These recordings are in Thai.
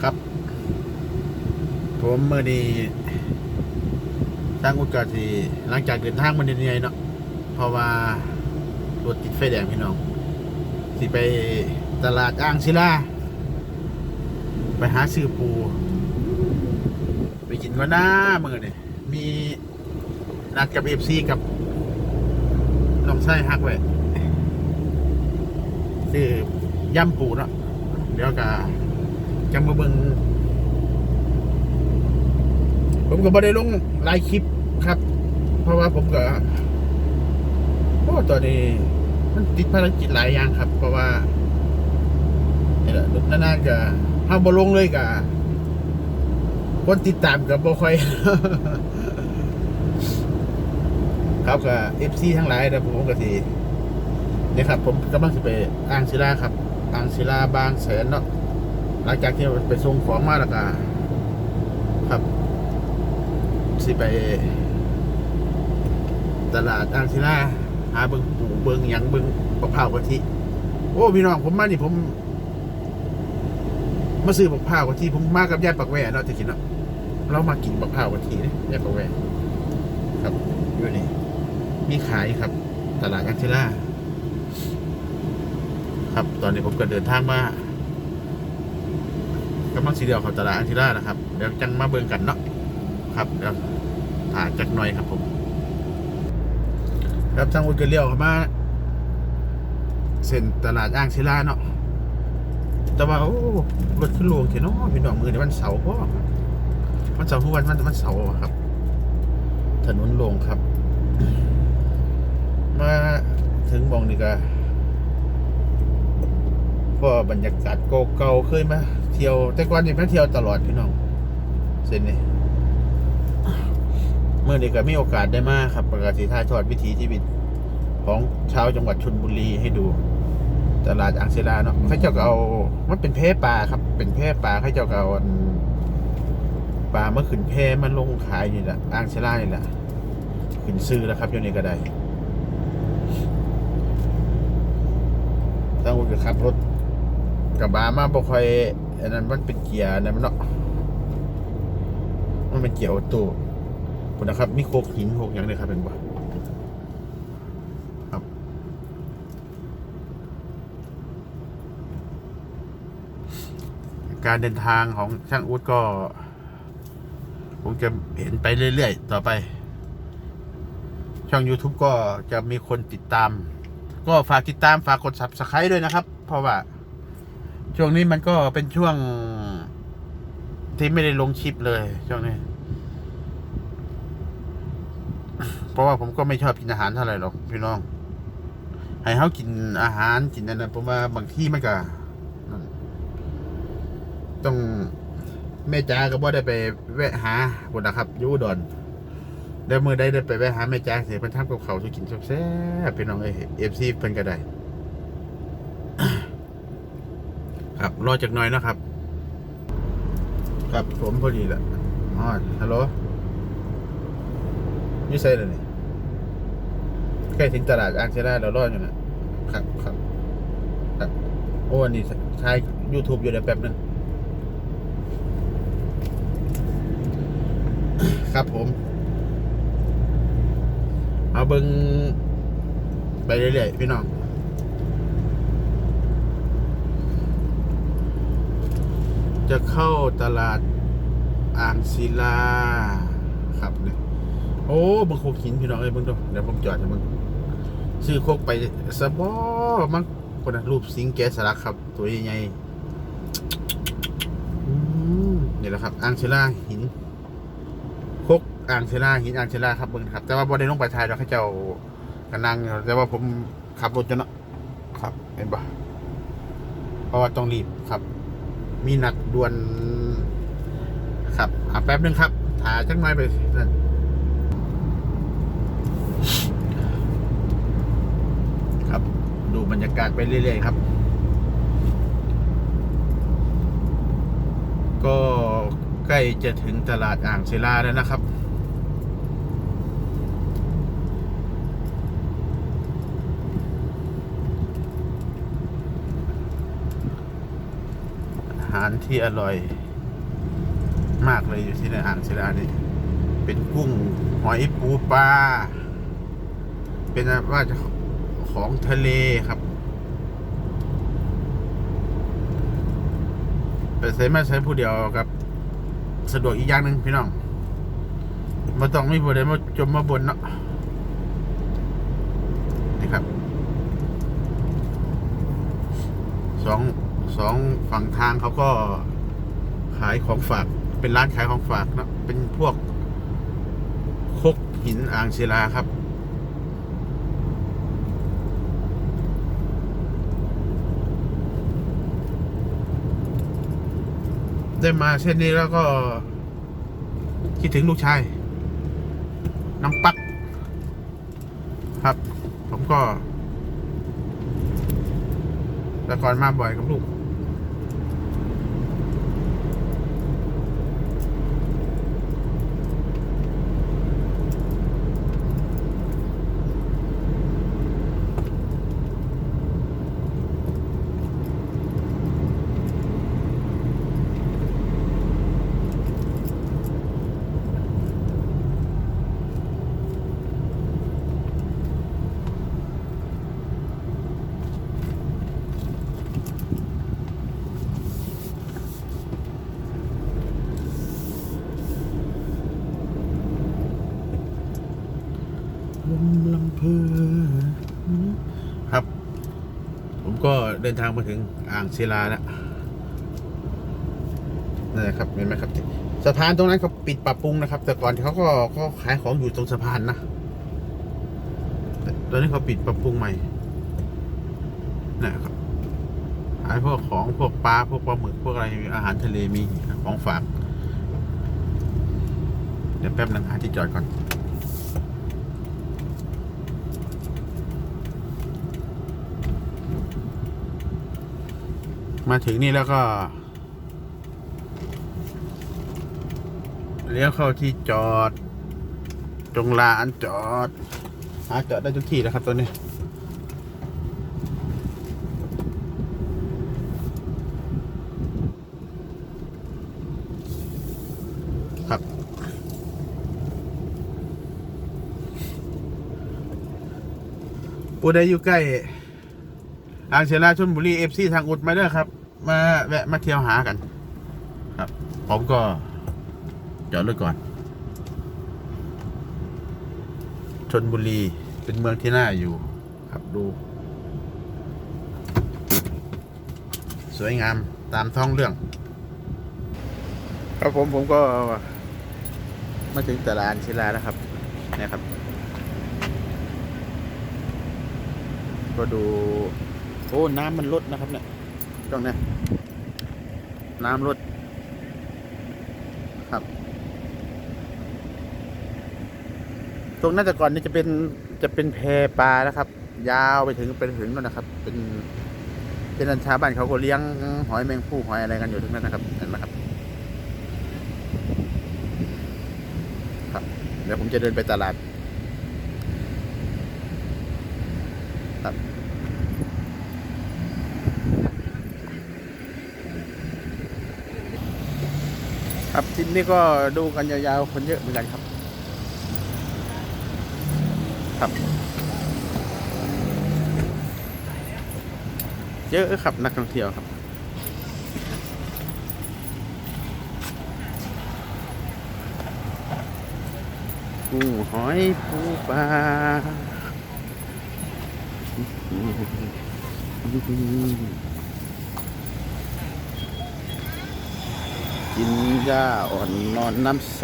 ครับผมเมื่อนี้ทางอุตรดิตถ์หลังจากเดินทางมาเหนื่อยๆเนาะเพราะว่ารถติดไฟแดงพี่น้องสิไปตลาดอ่างศิลาไปหาซื้อปูไปกินก่อนนะมื้อนี้มีนัดกับ FC กับน้องชายฮักไว้ซื้อย่ำปูเนาะเดี๋ยวก็จะมาเบิ่งผมก็บ่ได้ลงหลายคลิปครับเพราะว่าผมก็ตอนนี้มันติดภารกิจหลายอย่างครับเพราะว่านี่แหละนานๆก็เฮาบ่ลงเลยก็คนติดตามก็บ่ค่อย ครับก็ FC ทั้งหลายนะผมก็สินี่ครับผมกำลังสิไปอ่างศิลาครับอ่างศิลาบางแสนเนาะหลังจากที่ไปส่งของมาแล้วก็ครับสิไปตลาดอ่างศิลาหาเบิ่งปูเบิ่งหยังเบิ่งมะพร้าวกะทิโอ้พี่น้องผมมานี่ผมมาซื้อมะพร้าวกะทิผมมากับญาติปักแหว่เนาะที่กินเนาะเรามากินมะพร้าวกะทินี่ญาติปักแหว่ครับอยู่นี่มีขายครับตลาดอ่างศิลาครับตอนนี้ผมก็เดินทางมากำลังสีเดียวเขาตลาดอ่างศิลานะครับเดี๋ยวจังมาเบิ่งกันเนาะครับเดี๋ยวถ่ายจักหน่อยครับผมครับทางอุตรเลี้ยวเข้ามาเส้นตลาดอ่างศิลาเนาะแต่ว่าโอ้รถขึ้นลวงเถอะเนาะพี่น้องมือในวันเสาร์พ่อวันเสาร์ทุกวันวันเสาร์ครับถนนโล่งครับมาถึงมองนี่ก็ก็บรรยากาศเก่าๆเคยมาเที่ยวแต่ก่อนนี่มาเที่ยวตลอดพี่น้องเส้นนี้เมื่อนี้ก็มีโอกาสได้มาครับประกาศถ่ายทอดวิถีชีวิตของชาวจังหวัดชลบุรีให้ดูตลาดอ่างศิลาเนาะเขาเจ้าก็เอามันเป็นแพปลาครับเป็นแพปลาเขาเจ้าก็เอาปลาเมื่อขึ้นแพมันลงขายนี่แหละอ่างศิลานี่แหละขึ้นซื้อแล้วครับอยู่นี่ก็ได้ต้องไปขับรถกระบะมาบ่ค่อยอันนั้นมันเป็นเกียร์นะมันเนาะมันเป็นเกียร์ออโต้คุณนะครับมีโคกหินโคกอย่างนี้ครับเป็นบ่ครับการเดินทางของช่างอู๊ดก็ผมจะเห็นไปเรื่อยๆต่อไปช่อง YouTube ก็จะมีคนติดตามก็ฝากติดตามฝากกด Subscribe ด้วยนะครับเพราะว่าช่วงนี้มันก็เป็นช่วงที่ไม่ได้ลงคลิปเลยช่วงนี้เพราะว่าผมก็ไม่ชอบกินอาหารเท่าไหร่หรอกพี่น้องให้เขากินอาหารกินนั่นนะผมว่าบางที่มันก็ต้องแม่จ๋าก็บ่ได้ไปแวะหาคนนะครับอยู่อุดรเดี๋ยวมือได้ไปแวะหาแม่จ๋าเสียเป็นทำกับเขาจะกินแซ่บๆพี่น้องFC เพิ่นก็ได้ ครับรอจากหน่อยนะครับครับผมพอดีแหละอ๋อฮัลโหลนี่ใช่เลยนี่ใกล้ถึงตลาดอ่างศิลาแล้วรออยู่นะครับครับโอ้อันนี้ใช้ YouTube อยู่ในแป๊บนึงครับผมเอาเบิ้งไปเรื่อยๆพี่น้องจะเข้าตลาดอ่างศิลาครับเนี่ยโอ้บางโคกหินพี่น้องเอ้ยเบิ่งดูเดี๋ยวผมจอดให้มึงซื้อโคกไปสะบอมั้งคนนะรูปสิงแกะสลักครับตัวใหญ่ๆนี่แหละครับอ่างศิลาหินโคกอ่างศิลาหินอ่างศิลาครับเบิ่งครับแต่ว่าบ่ได้ลงไปถ่ายดอกเขาเจ้ากันนั่งแต่ว่าผมขับรถจนเนาะครับเห็นปะเพราะว่าต้องรีบครับมีนัดด่วนครับแป๊บนึงครับถ่ายจังหน่อยไปนั่นครับดูบรรยากาศไปเรื่อยๆครับก็ใกล้จะถึงตลาดอ่างศิลาแล้วนะครับหา ารที่อร่อยมากเลยอยู่ที่ในอ่างศิลานี่เป็นกุ้งหอยปูปลาเป็นว่าจะของทะเลครับไปใช้มาใช้ผู้เดียวกับสะดวกอีกอย่างหนึ่งพี่น้องมาต้องไม่ผู้ใดมาจมมาบนเนาะนี่ครับสองฝั่งทางเขาก็ขายของฝากเป็นร้านขายของฝากเนาะเป็นพวกคกหินอ่างศิลาครับได้มาเส้นนี้แล้วก็คิดถึงลูกชายน้องปักครับผมก็แต่ก่อนมาบ่อยกับลูกลำเพอครับผมก็เดินทางมาถึงอ่างศิลาแล้วนั่นแหละครับเห็นไหมครับสะพานตรงนั้นเขาปิดปรับปรุงนะครับแต่ก่อนเขาก็ขายของอยู่ตรงสะพานนะตอนนี้เขาปิดปรับปรุงใหม่นะครับขายพวกของพวกปลาพวกปลาหมึกพวกอะไรอาหารทะเลมีของฝากเดี๋ยวแป๊บนึงหาที่จอดก่อนมาถึงนี่แล้วก็เลี้ยวเข้าที่จอดตรงลานจอดหาจอดได้ทุกที่แล้วครับตัวนี้ครับผู้ใดอยู่ใกล้อ่างศิลาชลบุรีFCทางอุดมาเด้อครับมาแวะมาเที่ยวหากันครับผมก็จอดรถก่อนชลบุรีเป็นเมืองที่น่าอยู่ครับดูสวยงามตามท้องเรื่องครับผมก็มาถึงตลาดศิลาแล้วครับเนี่ยครับก็ดูโอ้น้ำมันลดนะครับเนี่ยตรงนี้น้ำลดครับตรงนั้นแต่ก่อนนี่จะเป็นแพปลานะครับยาวไปถึงนั่นนะครับเป็นชาวบ้านเขาก็เลี้ยงหอยแมงผู้หอยอะไรกันอยู่ตรงนั้นนะครับเห็นไหมครับครับเดี๋ยวผมจะเดินไปตลาดครับครับทริปนี้ก็ดูกันยาวๆคนเยอะเหมือนกันครับครับเยอะครับนักท่องเที่ยวครับกุ้งหอยปูปลากินหญ้าอ่อนนอนน้ำใส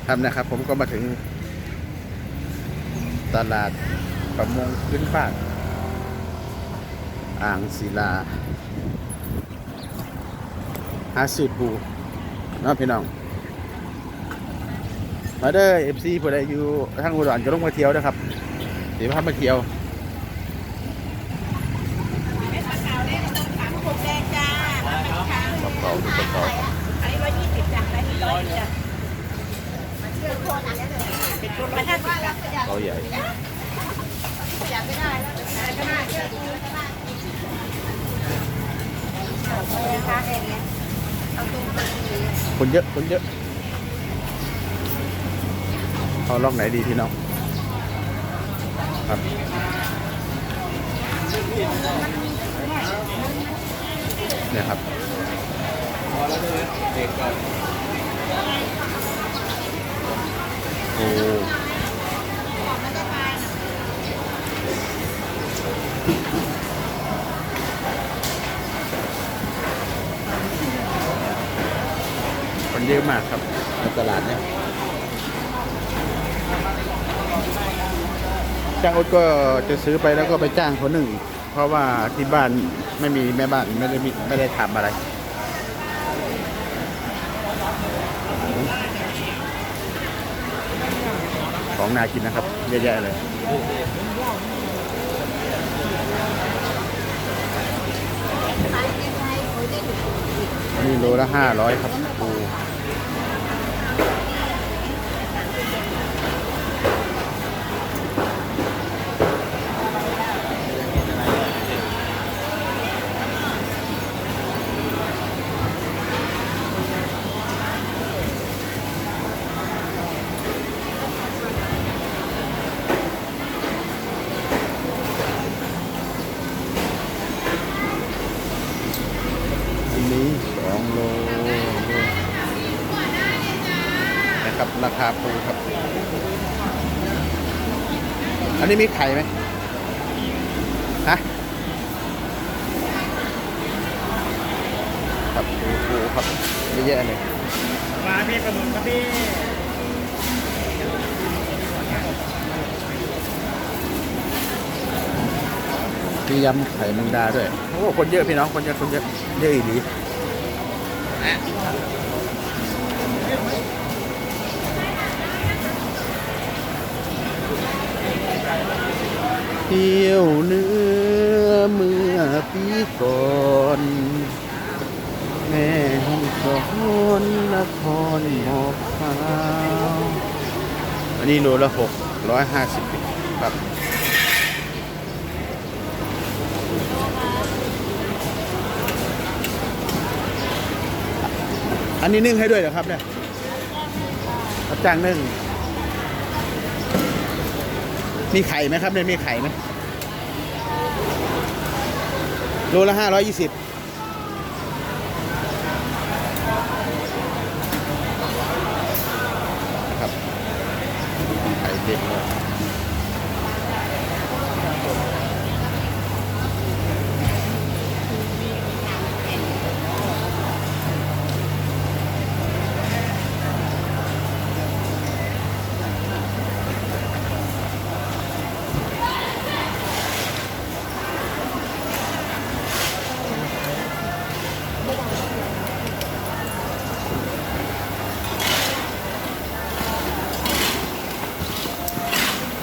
ครับนะครับผมก็มาถึงตลาดประมงพื้นบ้านอ่างศิลาหาสูตรปูน้องพี่น้องมาเด้อ FC ผู้ใดอยู่ทางอุดรก็ลงมาเที่ยวนะครับเดี๋ยวพามาเที่ยวเม็ดมะขาวแดงต้มขังผมแดงจ้า ดูปลาเก๋าครับ อันนี้120จ้ะอันนี้100จ้ะเป็นคน150จ้ะ เก๋าใหญ่ คนเยอะคนเยอะเอาล็อกไหนดีพี่น้องครับเนี่ยครับโอ้คนเยอะมากครับในตลาดเนี่ยจ้างอุดก็จะซื้อไปแล้วก็ไปจ้างคนหนึ่งอีกเพราะว่าที่บ้านไม่มีแม่บ้านไม่ได้ทำอะไรของน่ากินนะครับเยอะแยะเลยนี่โลละ500ครับปูอันนี้2 โลนะครับราคาปูครับอันนี้มีไข่ไหมฮะครับปูครับเยอะแยะเลย มาพี่ปลาหมึกครับพี่ มียำไข่แมงดาด้วยโอ้คนเยอะพี่น้องคนเยอะเยอะอีหลีเที่ยวเนื้อเมื่อปีก่อนแม่ห้องสอนนครหมอกขาวอันนี้โลละ650ครับอันนี้นึ่งให้ด้วยเหรอครับเนี่ยรับจ้างนึ่งมีไข่ไหมครับเนี่ยมีไข่ไหมโลละ520ครับไข่เต็มเลย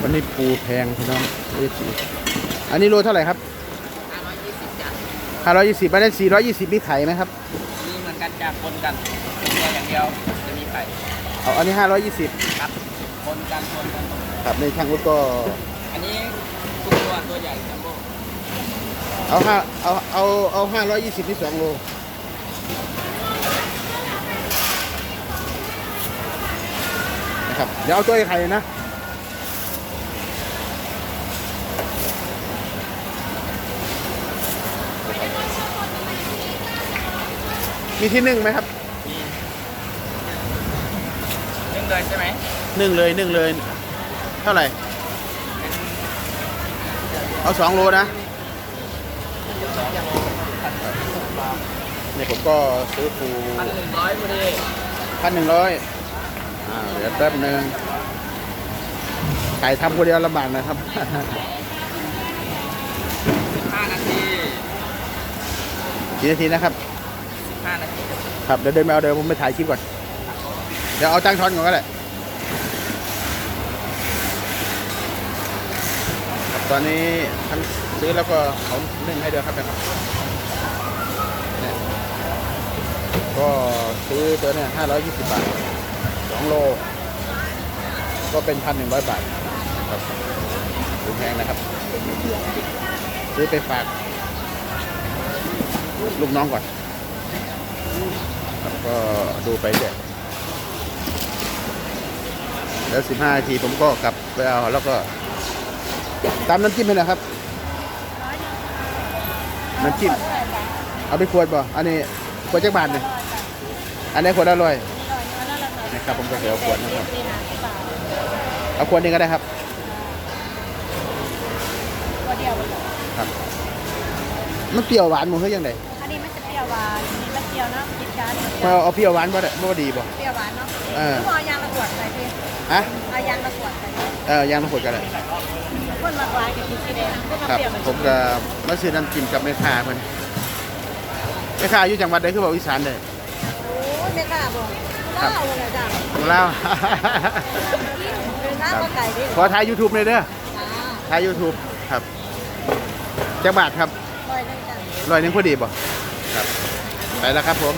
วันนี้ปูแพงพี่น้องอันนี้โลเท่าไหร่ครับ520จ้ะ520อันนั้น420มีไข่ไหมครับมีเหมือนกันจ้ะคนกันตัวอย่างเดียวจะมีไข่ เอาอันนี้520ครับคนกันครับในช่างอุดก็ อันนี้ทุกตัวใหญ่จัมโบ้เอา520ที่2 โลนะครับเดี๋ยวเอาตัวไข่นะมีที่นึ่งไหมครับนึ่งเลยใช่ไหม นึ่งเลยเท่าไหร่เอา2 โลนะเนี่ยผมก็ซื้อปู1,100พอดี 1,100เดี๋ยวแป๊บนึงไก่ทำคนเดียวลำบากนะครับ5 นาที กี่นาทีนะครับ5 นาทีครับเดี๋ยวเดินไปเอาเดี๋ยวผมไปถ่ายคลิปก่อนเดี๋ยวเอาจ้างช้อนก่อนก็ได้ตอนนี้ท่านซื้อแล้วก็เขานึ่งให้เดียวครับนะครับ ก็ซื้อตัวเนี่ย520 บาท2 โลก็เป็น 1,100 บาทครับดูแพงนะครับซื้อไปฝากลูกน้องก่อนครับก็ดูไปเรื่อยแล้ว15 นาทีผมก็กลับไปเอาแล้วก็ตามน้ำจิ้มให้นะครับน้ำจิ้มเอาไปขวดบ่อันนี้ขวดจักบาทเนี่ยอันนี้ขวดละ100นะครับผมก็เสียขวดนะครับเอาขวดนี้ก็ได้ครับครับมันเปรี้ยวหวานหมดเฮ้ยยังไง อันนี้มันจะเปรี้ยวหวานอันนี้มันเปรี้ยวเนาะกินกัน เอาเปรี้ยวหวานบ่ได้บ่ดีบ่ เปรี้ยวหวานเนาะ เออ ทุกเอายางมะกรูดใส่พี่ ฮะ เอายางมะกรูดใส่ ยางน้ำขวดก็ได้ คนมากลายกับกินสีแดงคนมา ครับ เปรี้ยวมัน ผมก็มาซื้อน้ำจิ้มกับแม่ค้าเพิ่นแม่ค้าอยู่จังหวัดใดคือบอกอีสานเด้ โอ้ยไม่กล้าบอกเล่าเลยจ้ะ ของลาว เป็นน้ำก็ไก่ดิ ขอถ่าย YouTube เลยเด้อ อ่า ถ่าย YouTube ครับจักบาทครับ ปล่อยได้จ้ะ 100 พอดีบ่ครับไปแล้วครับผม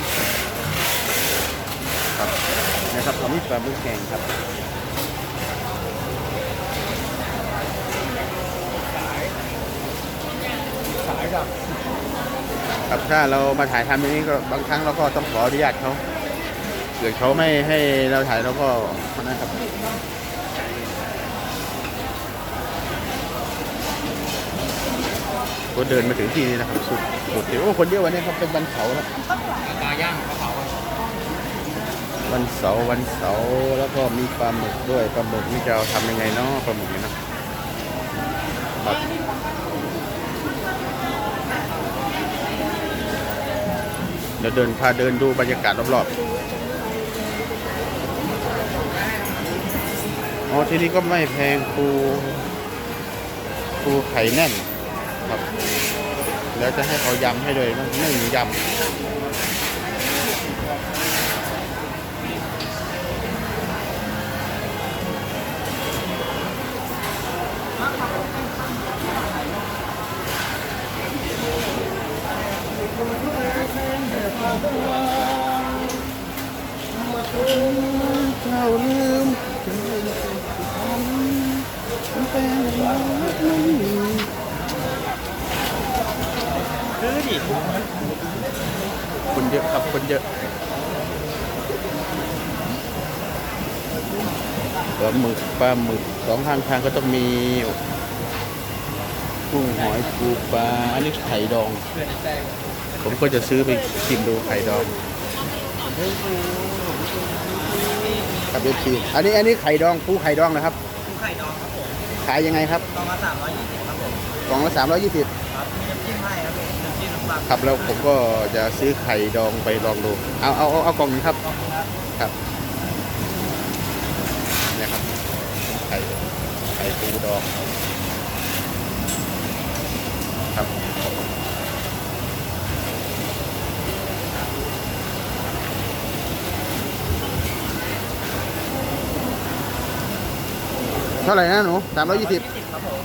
ครับนะครับผมมีปลาหมึกแห้งครับครับถ้าเรามาถ่ายทำอย่างนี้ก็บางครั้งเราก็ต้องขออนุญาตเขาเกิดเขาไม่ให้เราถ่ายเราก็นะครับก็เดินมาถึงที่นี้นะครับสุดโอ้คนเยอะวันนี้ครับเป็นวันเสาร์แล้ว ปลาย่างกระเป๋า วันเสาร์แล้วก็มีปลาหมึกด้วยปลาหมึกนี่จะเอาทำยังไงเนาะปลาหมึกนี่เนาะครับเดี๋ยวพาเดินดูบรรยากาศรอบๆอ๋อที่นี่ก็ไม่แพงปูไข่แน่นครับแล้วจะให้เขายำให้เลยนะนึ่งยำเราลืมซื้อดิ คนเยอะครับคนเยอะปลาหมึกสองข้างทางก็ต้องมีกุ้งหอยปูปลาอันนี้ไข่ดอง ผมก็จะซื้อไปชิมดูไข่ดองครับเอฟซีอันนี้ไข่ดองปูไข่ดองนะครับ ปูไข่ดองครับผม ขายยังไงครับ กล่องละ320ครับผม กล่องละ320 ครับน้ำจิ้มให้ครับผมน้ำจิ้มน้ำปลา ครับแล้วผมก็จะซื้อไข่ดองไปลองดูเอากล่องนี้ครับ ครับเนี่ยครับไข่ปูดองครับเท่าไหร่นะหนู320ครับผม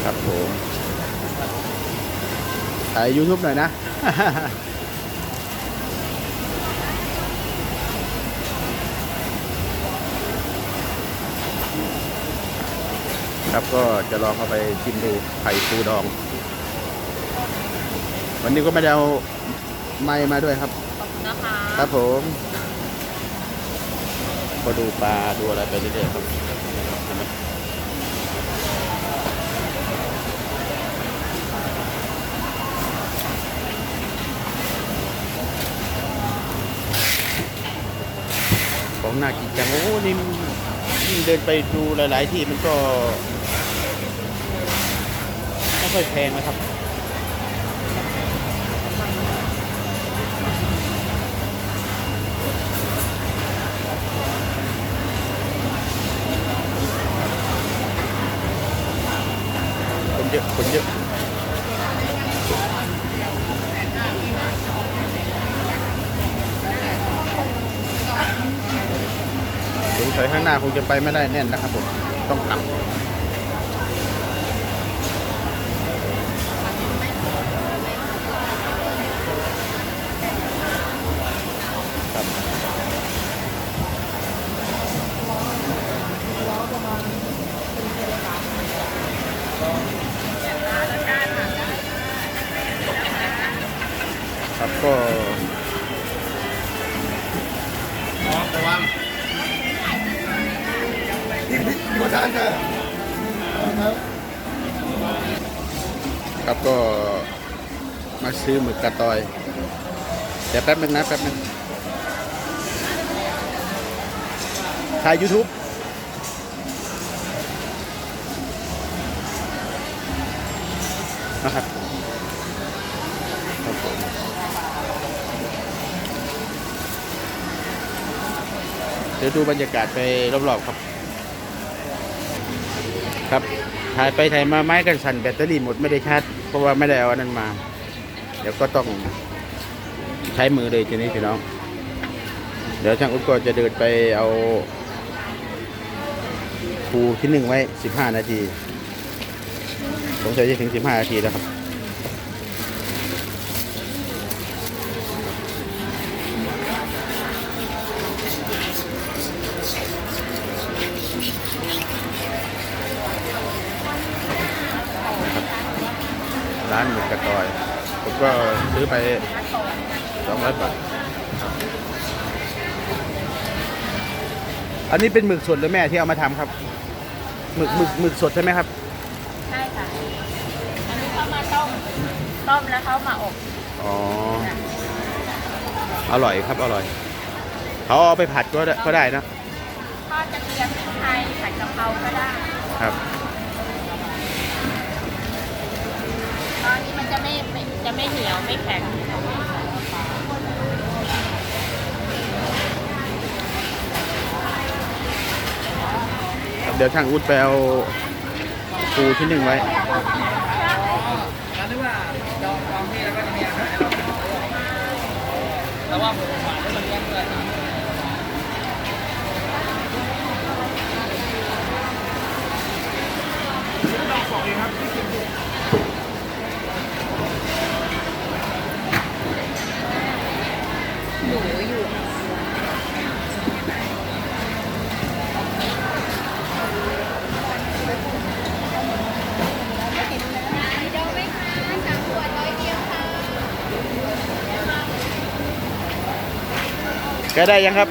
ครับผมถ่าย YouTube หน่อยนะ ครับก็จะลองเข้าไปชิมดูไข่ปูดอง วันนี้ก็ไม่ได้เอาไม้มาด้วยครับ ขอบคุณนะคะ ครับผมก็ดูปลาดูอะไรไปเรื่อยๆครับของน่ากินจังโอ้นี่เดินไปดูหลายๆที่มันก็ไม่ค่อยแพงนะครับ คนเยอะสงสัยข้างหน้าคงจะไปไม่ได้แน่นนะครับผมต้องกลับ ครับก็ อ๋อระวัง ครับก็มาซื้อหมึกกระตอยเดี๋ยวแป๊บนึงนะแป๊บนึงถ่าย YouTube นะครับครับผมเดี๋ยวดูบรรยากาศไปรอบๆครับครับถ่ายไปถ่ายมาไม้กันสั่นแบตเตอรี่หมดไม่ได้ชาร์จเพราะว่าไม่ได้เอาอันนั้นมา เดี๋ยวก็ต้องใช้มือเลยทีนี้พี่น้องเดี๋ยวช่างอุ๊บก็จะเดินไปเอาปูที่1ไว้15 นาทีผมจะถึง15 นาทีแล้วครับร้านหมึกกระตอยผมก็ซื้อไป200 บาทครับอันนี้เป็นหมึกสดหรือแม่ที่เอามาทำครับหมึกสดใช่ไหมครับ ใช่ค่ะ อันนี้เขามาต้มแล้วเขามาอบ อ๋ออร่อยครับอร่อยเขาเอาไปผัดก็ได้นะ ทอดกระเทียมพริกไทยผัดกะเพราก็ได้ ครับ ตอนนี้มันจะไม่เหนียวไม่แข็ง เดี๋ยวช่างอุดไปเอาปูที่1ไว้ แล้วนึกว่าจองที่แล้วก็จะมีอาหารให้เราแต่ว่าผมฝากให้มันเลี้ยงด้วย แกได้ยังครับ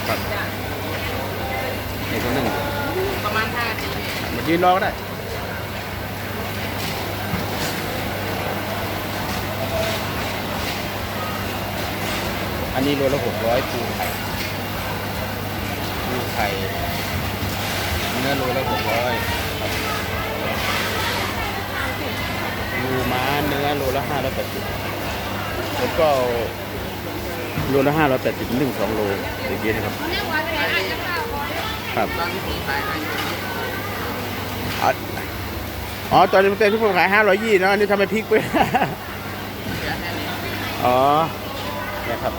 ครับนี่คนหนึ่ง ประมาณ5 นาที มายืนรอก็ได้อันนี้โลละ600ปูไข่เนื้อโลละ600ครับปูม้าเนื้อโลละ580แล้วก็โลละ580ถึง2 โลอย่างนี้นะครับครับ ตอนที่ผมขายให้ อ๋อตอนนี้มันเต็มที่ผมขาย520เนอะอันนี้ทำไมพลิกไป เสียแค่นี้ อ๋อเนี่ยครับ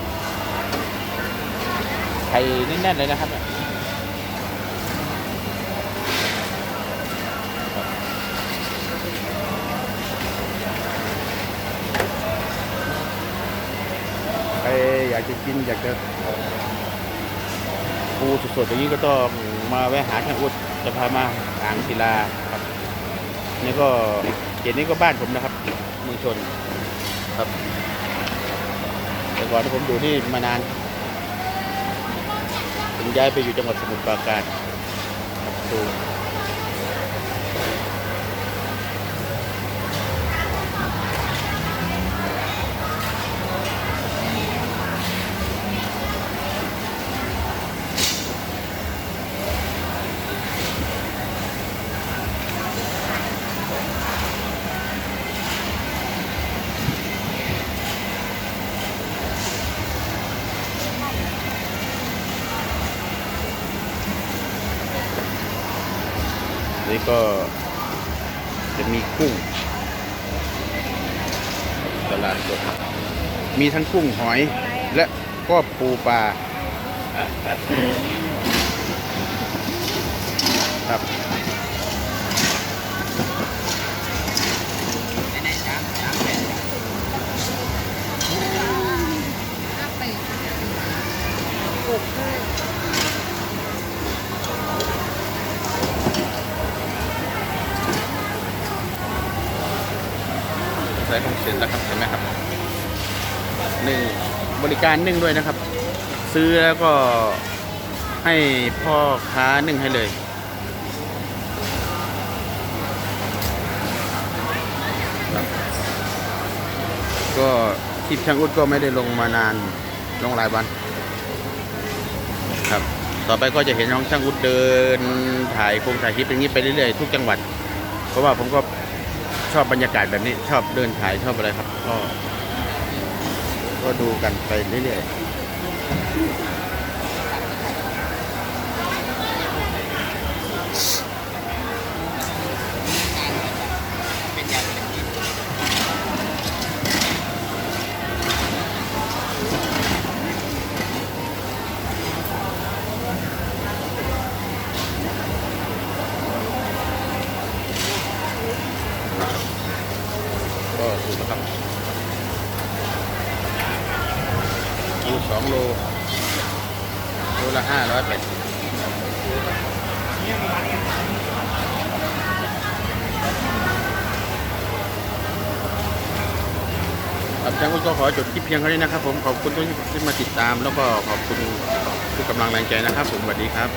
ไข่แน่นๆเลยนะครับใครอยากจะกินอยากจะปูสดๆอย่างนี้ก็ต้องมาแวะหาช่างอุดจะพามาอ่างศิลาครับนี่ก็เขตนี้ก็บ้านผมนะครับเมืองชนครับแต่ก่อนที่ผมอยู่นี่มานานผมย้ายไปอยู่จังหวัดสมุทรปราการครับดูนี่ก็จะมีกุ้งตลาดสดมีทั้งกุ้งหอยและก็ปูปลาครับต ส่ของเสร็จแล้วครับเห็นไหมครับนึ่งบริการนึ่งด้วยนะครับ ซื้อแล้วก็ให้พ่อค้านึ่งให้เลยครับก็คลิปช่างอุดก็ไม่ได้ลงมานานลงหลายวันครับต่อไปก็จะเห็นน้องช่างอุดเดินถ่ายคลิปอย่างนี้ไปเรื่อยๆทุกจังหวัดเพราะว่าผมก็ชอบบรรยากาศแบบนี้ชอบเดินถ่ายชอบอะไรครับก็ดูกันไปเรื่อยๆก็ถูกนะครับ2 โลละ580ครับช่างอุดก็ขอจบคลิปเพียงเท่านี้นะครับผมขอบคุณทุกที่มาติดตามแล้วก็ขอบคุณทุกกำลังแรงใจนะครับผมสวัสดีครับ